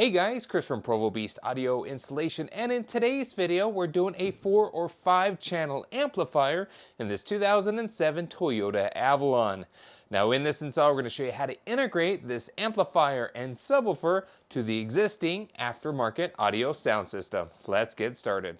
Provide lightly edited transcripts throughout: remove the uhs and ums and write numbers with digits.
Hey guys, Chris from Provo Beast Audio Installation, and in today's video we're doing a 4 or 5 channel amplifier in this 2007 Toyota Avalon. Now in this install we're going to show you how to integrate this amplifier and subwoofer to the existing aftermarket audio sound system. Let's get started.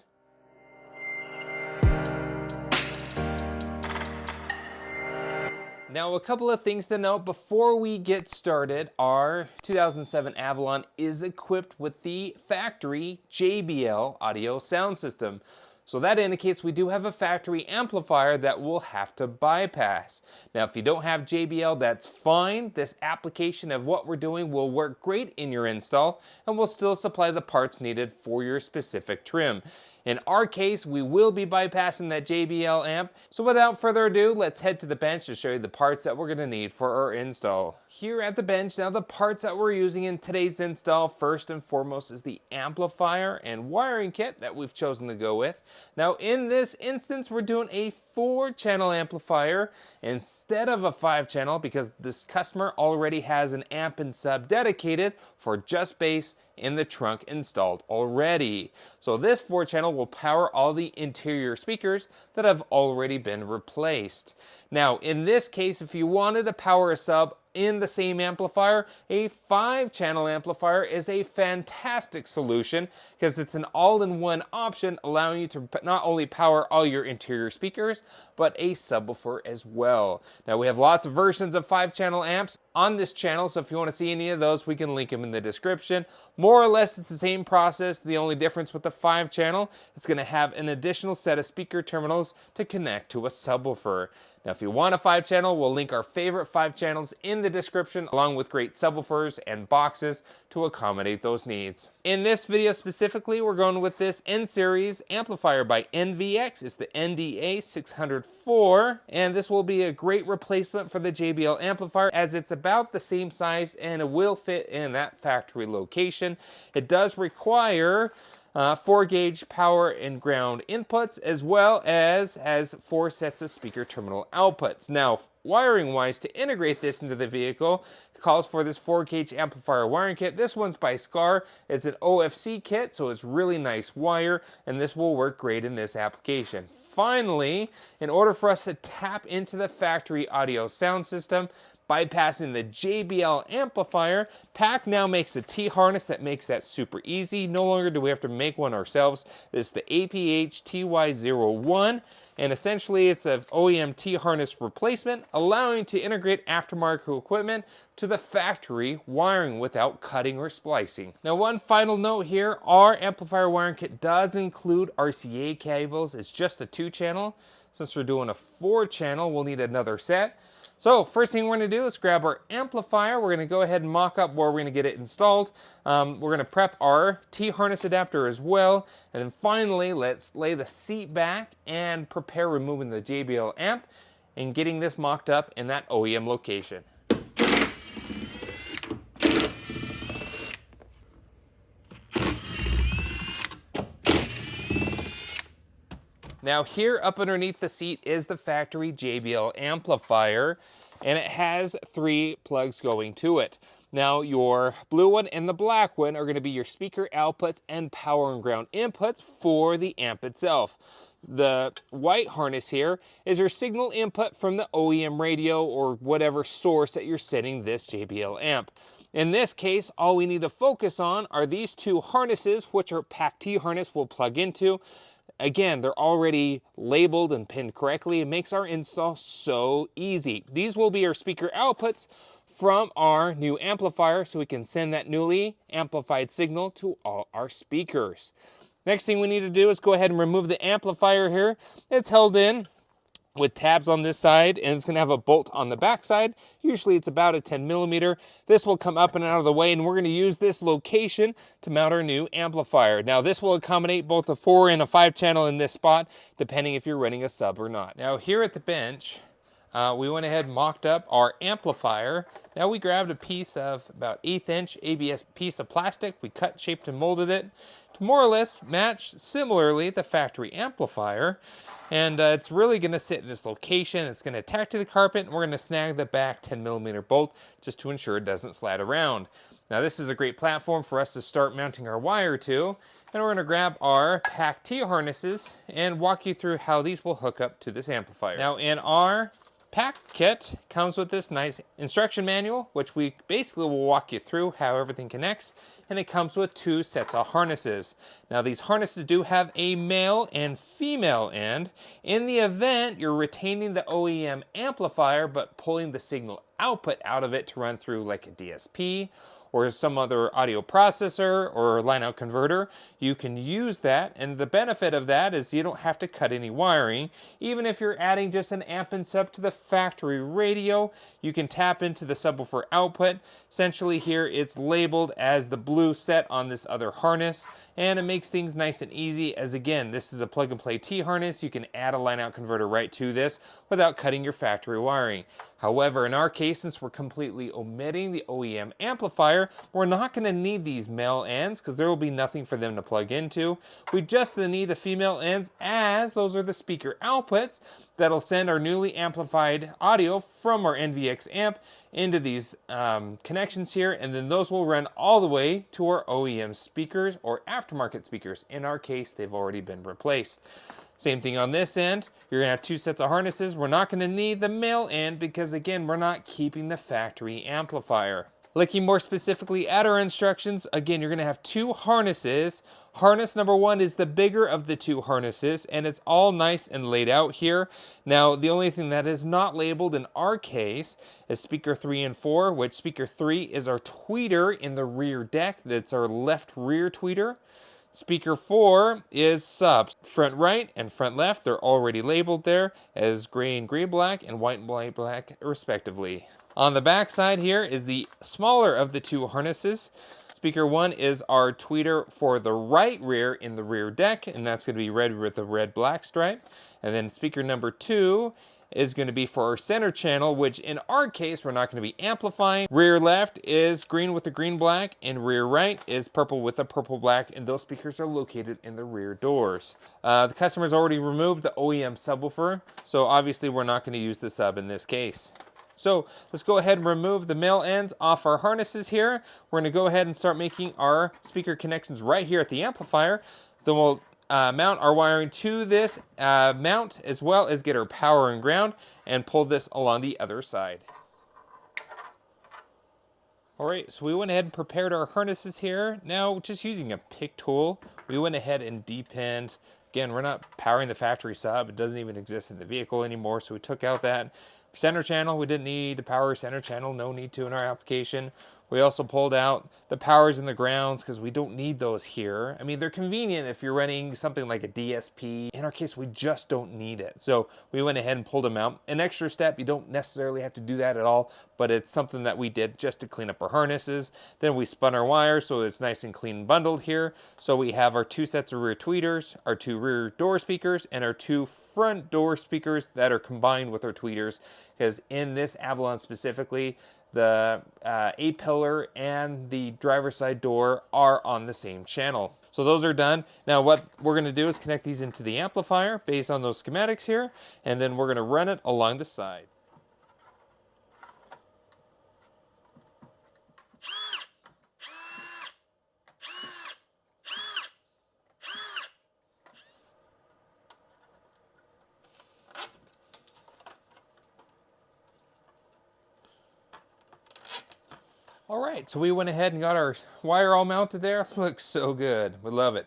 Now, a couple of things to note before we get started. Our 2007 Avalon is equipped with the factory JBL audio sound system. So that indicates we do have a factory amplifier that we'll have to bypass. Now, if you don't have JBL, that's fine. This application of what we're doing will work great in your install and will still supply the parts needed for your specific trim. In our case, we will be bypassing that JBL amp. So without further ado, let's head to the bench to show you the parts that we're going to need for our install. Here at the bench, now the parts that we're using in today's install, first and foremost, is the amplifier and wiring kit that we've chosen to go with. Now in this instance, we're doing a 4-channel amplifier instead of a 5-channel because this customer already has an amp and sub dedicated for just bass in the trunk installed already. So this 4-channel will power all the interior speakers that have already been replaced. Now in this case, if you wanted to power a sub in the same amplifier, a 5-channel amplifier is a fantastic solution because it's an all-in-one option, allowing you to not only power all your interior speakers, but a subwoofer as well. Now we have lots of versions of 5-channel amps on this channel, so if you want to see any of those, we can link them in the description. More or less, it's the same process. The only difference with the 5-channel, it's going to have an additional set of speaker terminals to connect to a subwoofer. Now, if you want a 5-channel, we'll link our favorite 5 channels in the description, along with great subwoofers and boxes to accommodate those needs. In this video specifically, we're going with this N-Series amplifier by NVX. It's the NDA 604, and this will be a great replacement for the JBL amplifier as it's about the same size and it will fit in that factory location. It does require 4-gauge power and ground inputs, as well as has 4 sets of speaker terminal outputs. Now, wiring wise, to integrate this into the vehicle, it calls for this 4-gauge amplifier wiring kit. This one's by Scar. It's an OFC kit, so it's really nice wire, and this will work great in this application. Finally, in order for us to tap into the factory audio sound system, bypassing the JBL amplifier, PAC now makes a T-harness that makes that super easy. No longer do we have to make one ourselves. This is the APH TY01, and essentially it's an OEM T-harness replacement, allowing you to integrate aftermarket equipment to the factory wiring without cutting or splicing. Now, one final note here, our amplifier wiring kit does include RCA cables. It's just a 2-channel. Since we're doing a 4-channel, we'll need another set. So first thing we're going to do is grab our amplifier. We're going to go ahead and mock up where we're going to get it installed. We're going to prep our T-harness adapter as well. And then finally, let's lay the seat back and prepare removing the JBL amp and getting this mocked up in that OEM location. Now here up underneath the seat is the factory JBL amplifier, and it has 3 plugs going to it. Now your blue one and the black one are going to be your speaker outputs and power and ground inputs for the amp itself. The white harness here is your signal input from the OEM radio or whatever source that you're setting this JBL amp. In this case, all we need to focus on are these 2 harnesses, which our PAC T-harness will plug into. Again, they're already labeled and pinned correctly. It makes our install so easy. These will be our speaker outputs from our new amplifier, so we can send that newly amplified signal to all our speakers. Next thing we need to do is go ahead and remove the amplifier here. It's held in with tabs on this side, and it's going to have a bolt on the back side. Usually it's about a 10mm. This will come up and out of the way, and we're going to use this location to mount our new amplifier. Now this will accommodate both a 4 and a 5-channel in this spot, depending if you're running a sub or not. Now here at the bench, we went ahead and mocked up our amplifier. Now we grabbed a piece of about 1/8 inch ABS piece of plastic. We cut, shaped, and molded it to more or less match similarly the factory amplifier. And it's really going to sit in this location. It's going to attach to the carpet, and we're going to snag the back 10mm bolt just to ensure it doesn't slide around. Now this is a great platform for us to start mounting our wire to, and we're gonna grab our pack T harnesses and walk you through how these will hook up to this amplifier. Now in our pack kit comes with this nice instruction manual, which we basically will walk you through how everything connects, and it comes with 2 sets of harnesses. Now these harnesses do have a male and female end. In the event you're retaining the OEM amplifier but pulling the signal output out of it to run through like a DSP or some other audio processor or line out converter, you can use that. And the benefit of that is you don't have to cut any wiring. Even if you're adding just an amp and sub to the factory radio, you can tap into the subwoofer output. Essentially here it's labeled as the blue set on this other harness, and it makes things nice and easy, as again, this is a plug and play T harness. You can add a line out converter right to this without cutting your factory wiring. However, in our case, since we're completely omitting the OEM amplifier, we're not going to need these male ends because there will be nothing for them to plug into. We just need the female ends, as those are the speaker outputs that'll send our newly amplified audio from our NVX amp into these connections here, and then those will run all the way to our OEM speakers or aftermarket speakers. In our case, they've already been replaced. Same thing on this end. You're gonna have 2 sets of harnesses. We're not gonna need the male end because again, we're not keeping the factory amplifier. Looking more specifically at our instructions, again, you're gonna have 2 harnesses. Harness number 1 is the bigger of the 2 harnesses, and it's all nice and laid out here. Now, the only thing that is not labeled in our case is speaker 3 and 4, which speaker 3 is our tweeter in the rear deck. That's our left rear tweeter. Speaker 4 is subs. Front right and front left, they're already labeled there as gray and gray black and white and white black respectively. On the back side here is the smaller of the 2 harnesses. Speaker 1 is our tweeter for the right rear in the rear deck, and that's going to be red with a red black stripe. And then speaker number 2 is going to be for our center channel, which in our case, we're not going to be amplifying. Rear left is green with the green black, and rear right is purple with the purple black, and those speakers are located in the rear doors. The customer's already removed the OEM subwoofer, so obviously we're not going to use the sub in this case. So let's go ahead and remove the male ends off our harnesses here. We're going to go ahead and start making our speaker connections right here at the amplifier. Then we'll mount our wiring to this mount, as well as get our power and ground and pull this along the other side. All right, so we went ahead and prepared our harnesses here. Now, just using a pick tool, we went ahead and depinned. Again, we're not powering the factory sub. It doesn't even exist in the vehicle anymore, so we took out that center channel. We didn't need to power center channel, no need to in our application. We also pulled out the powers and the grounds because we don't need those here. I mean, they're convenient if you're running something like a DSP. In our case, we just don't need it. So we went ahead and pulled them out. An extra step, you don't necessarily have to do that at all, but it's something that we did just to clean up our harnesses. Then we spun our wires so it's nice and clean bundled here. So we have our 2 sets of rear tweeters, our 2 rear door speakers, and our 2 front door speakers that are combined with our tweeters. Because in this Avalon specifically, the A-pillar and the driver's side door are on the same channel. So those are done. Now what we're going to do is connect these into the amplifier based on those schematics here, and then we're going to run it along the sides. All right, so we went ahead and got our wire all mounted there. Looks so good. We love it.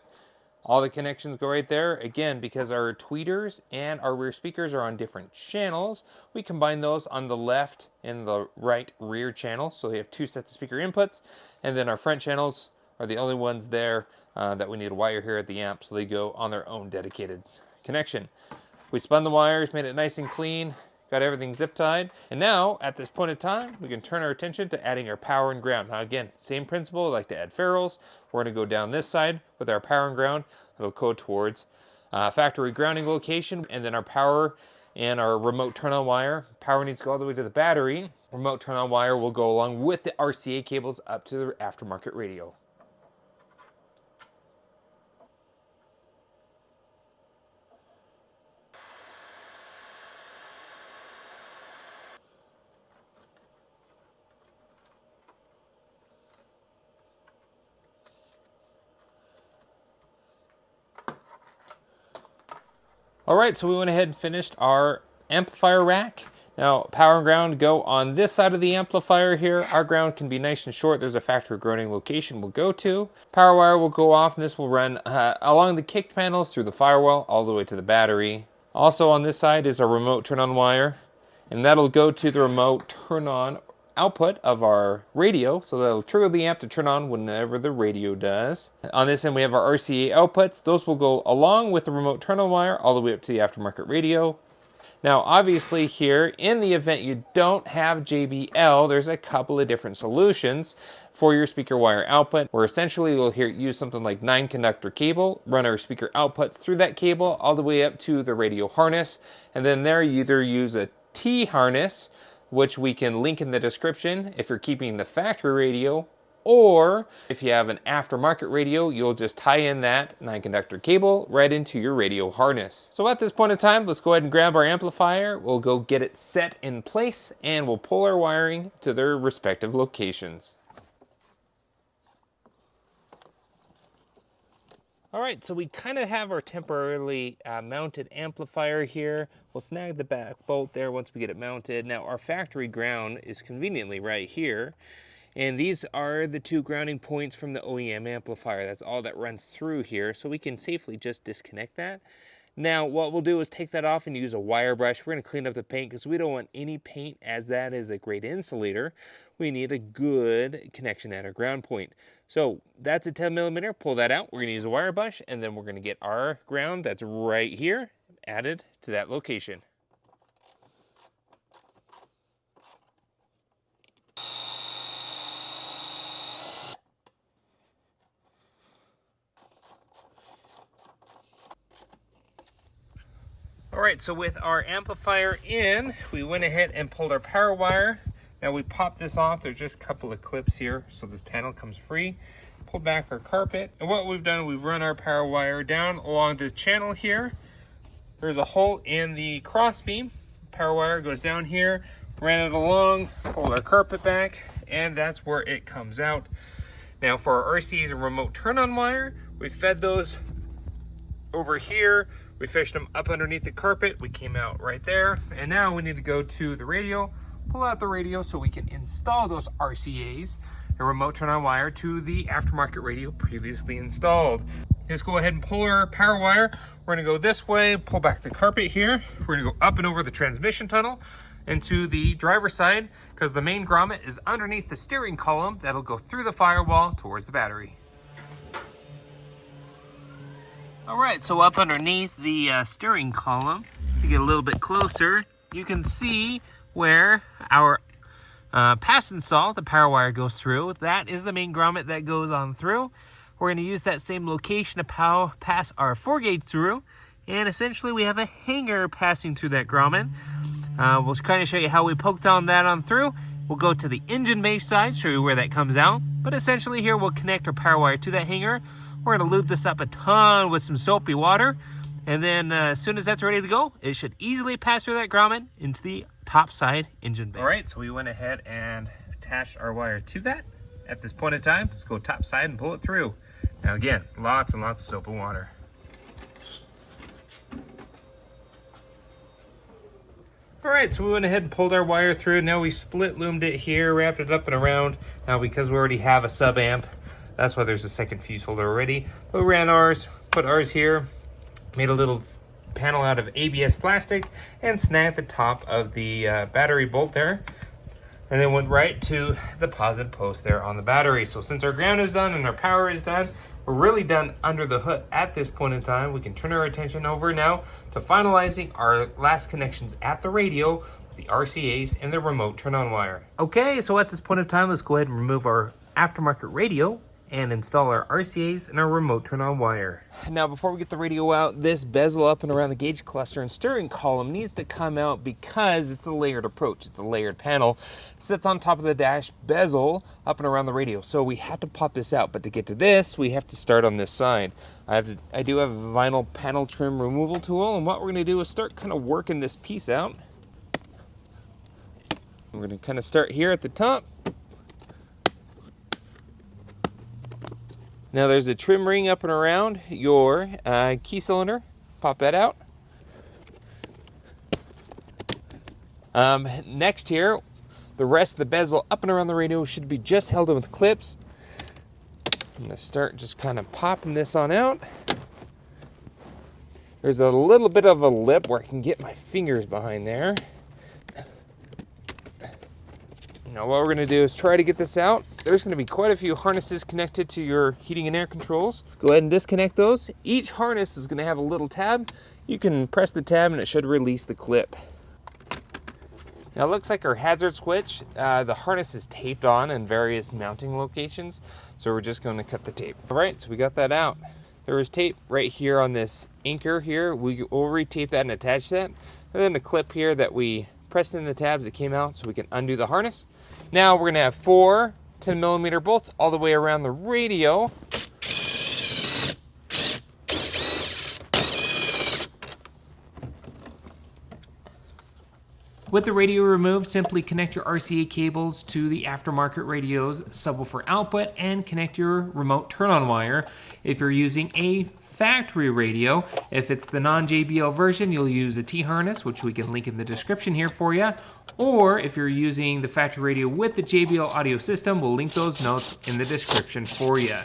All the connections go right there. Again, because our tweeters and our rear speakers are on different channels, we combine those on the left and the right rear channels. So we have 2 sets of speaker inputs, and then our front channels are the only ones there that we need a wire here at the amp, so they go on their own dedicated connection. We spun the wires, made it nice and clean, got everything zip tied, and now at this point in time we can turn our attention to adding our power and ground. Now again, same principle, like to add ferrules. We're going to go down this side with our power and ground. It'll go towards factory grounding location, and then our power and our remote turn on wire. Power needs to go all the way to the battery. Remote turn on wire will go along with the RCA cables up to the aftermarket radio. All right, so we went ahead and finished our amplifier rack. Now, power and ground go on this side of the amplifier here. Our ground can be nice and short. There's a factory grounding location we'll go to. Power wire will go off, and this will run along the kick panels through the firewall all the way to the battery. Also on this side is a remote turn-on wire, and that'll go to the remote turn-on output of our radio, so that'll trigger the amp to turn on whenever the radio does. On this end we have our RCA outputs. Those will go along with the remote turn-on wire all the way up to the aftermarket radio. Now obviously here, in the event you don't have JBL, there's a couple of different solutions for your speaker wire output, where essentially we'll use something like 9-conductor cable, run our speaker outputs through that cable all the way up to the radio harness, and then there you either use a T harness, which we can link in the description if you're keeping the factory radio, or if you have an aftermarket radio, you'll just tie in that 9-conductor cable right into your radio harness. So at this point in time, let's go ahead and grab our amplifier. We'll go get it set in place, and we'll pull our wiring to their respective locations. All right, so we kind of have our temporarily mounted amplifier here. We'll snag the back bolt there once we get it mounted. Now our factory ground is conveniently right here. And these are the 2 grounding points from the OEM amplifier. That's all that runs through here, so we can safely just disconnect that. Now what we'll do is take that off and use a wire brush. We're going to clean up the paint because we don't want any paint, as that is a great insulator. We need a good connection at our ground point. So that's a 10mm. Pull that out. We're going to use a wire brush, and then we're going to get our ground that's right here added to that location. All right, so with our amplifier in, we went ahead and pulled our power wire. Now we popped this off. There's just a couple of clips here, so this panel comes free. Pull back our carpet, and what we've done, we've run our power wire down along this channel here. There's a hole in the cross beam. Power wire goes down here, ran it along, pulled our carpet back, and that's where it comes out. Now for our RCAs and remote turn-on wire, we fed those over here. We fished them up underneath the carpet. We came out right there. And now we need to go to the radio, pull out the radio so we can install those RCAs and remote turn-on wire to the aftermarket radio previously installed. Just go ahead and pull our power wire. We're gonna go this way, pull back the carpet here. We're gonna go up and over the transmission tunnel into the driver's side, because the main grommet is underneath the steering column. That'll go through the firewall towards the battery. All right, so up underneath the steering column, to get a little bit closer, you can see where our pass install, the power wire goes through. That is the main grommet that goes on through. We're going to use that same location to pass our 4-gauge through, and essentially we have a hanger passing through that grommet. We'll kind of show you how we poked on that on through. We'll go to the engine bay side, show you where that comes out. But essentially here we'll connect our power wire to that hanger. We're going to lube this up a ton with some soapy water, and then as soon as that's ready to go, it should easily pass through that grommet into the top side engine bay. All right, so we went ahead and attached our wire to that. At this point in time, let's go top side and pull it through. Now again, lots and lots of soap and water. All right, so we went ahead and pulled our wire through. Now we split loomed it here, wrapped it up and around. Now because we already have a sub amp, that's why there's a second fuse holder already. But we ran ours, put ours here, made a little panel out of ABS plastic, and snagged the top of the battery bolt there, and then went right to the positive post there on the battery. So since our ground is done and our power is done, we're really done under the hood at this point in time. We can turn our attention over now to finalizing our last connections at the radio, the RCAs and the remote turn-on wire. Okay, so at this point in time, let's go ahead and remove our aftermarket radio and install our RCAs and our remote turn-on wire. Now before we get the radio out, this bezel up and around the gauge cluster and steering column needs to come out because it's a layered approach. It's a layered panel. It sits on top of the dash bezel up and around the radio. So we had to pop this out, but to get to this, we have to start on this side. I do have a vinyl panel trim removal tool, and what we're gonna do is start kind of working this piece out. We're gonna kind of start here at the top. Now there's a trim ring up and around your key cylinder. Pop that out. Next here, the rest of the bezel up and around the radio should be just held in with clips. I'm going to start just kind of popping this on out. There's a little bit of a lip where I can get my fingers behind there. Now what we're going to do is try to get this out. There's going to be quite a few harnesses connected to your heating and air controls. Go ahead and disconnect those. Each harness is going to have a little tab. You can press the tab and it should release the clip. Now it looks like our hazard switch, the harness is taped on in various mounting locations, so we're just going to cut the tape. All right, so we got that out. There was tape right here on this anchor here. We'll retape that and attach that. And then the clip here that we pressed in the tabs that came out so we can undo the harness. Now we're going to have 4 10mm bolts all the way around the radio. With the radio removed, simply connect your RCA cables to the aftermarket radio's subwoofer output and connect your remote turn-on wire. If you're using a factory radio, if it's the non-JBL version, you'll use a T-harness, which we can link in the description here for you. Or if you're using the factory radio with the JBL audio system, we'll link those notes in the description for you.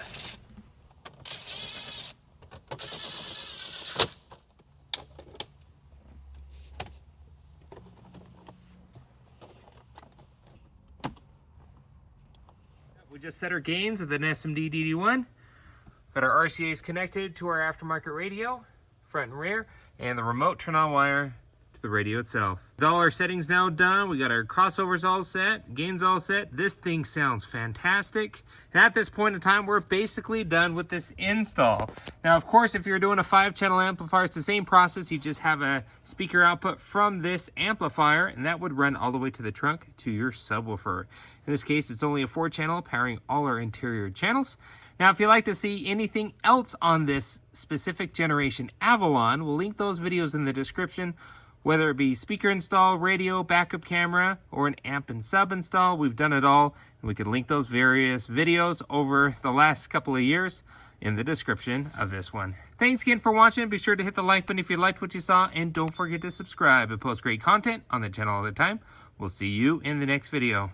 We just set our gains with an SMD DD1. Got our RCAs connected to our aftermarket radio, front and rear, and the remote turn-on wire to the radio itself. With all our settings now done, we got our crossovers all set, gains all set. This thing sounds fantastic. And at this point in time, we're basically done with this install. Now, of course, if you're doing a 5-channel amplifier, it's the same process. You just have a speaker output from this amplifier, and that would run all the way to the trunk to your subwoofer. In this case, it's only a 4-channel, powering all our interior channels. Now, if you'd like to see anything else on this specific generation Avalon, we'll link those videos in the description, whether it be speaker install, radio, backup camera, or an amp and sub install. We've done it all, and we can link those various videos over the last couple of years in the description of this one. Thanks again for watching. Be sure to hit the like button if you liked what you saw, and don't forget to subscribe. I post great content on the channel all the time. We'll see you in the next video.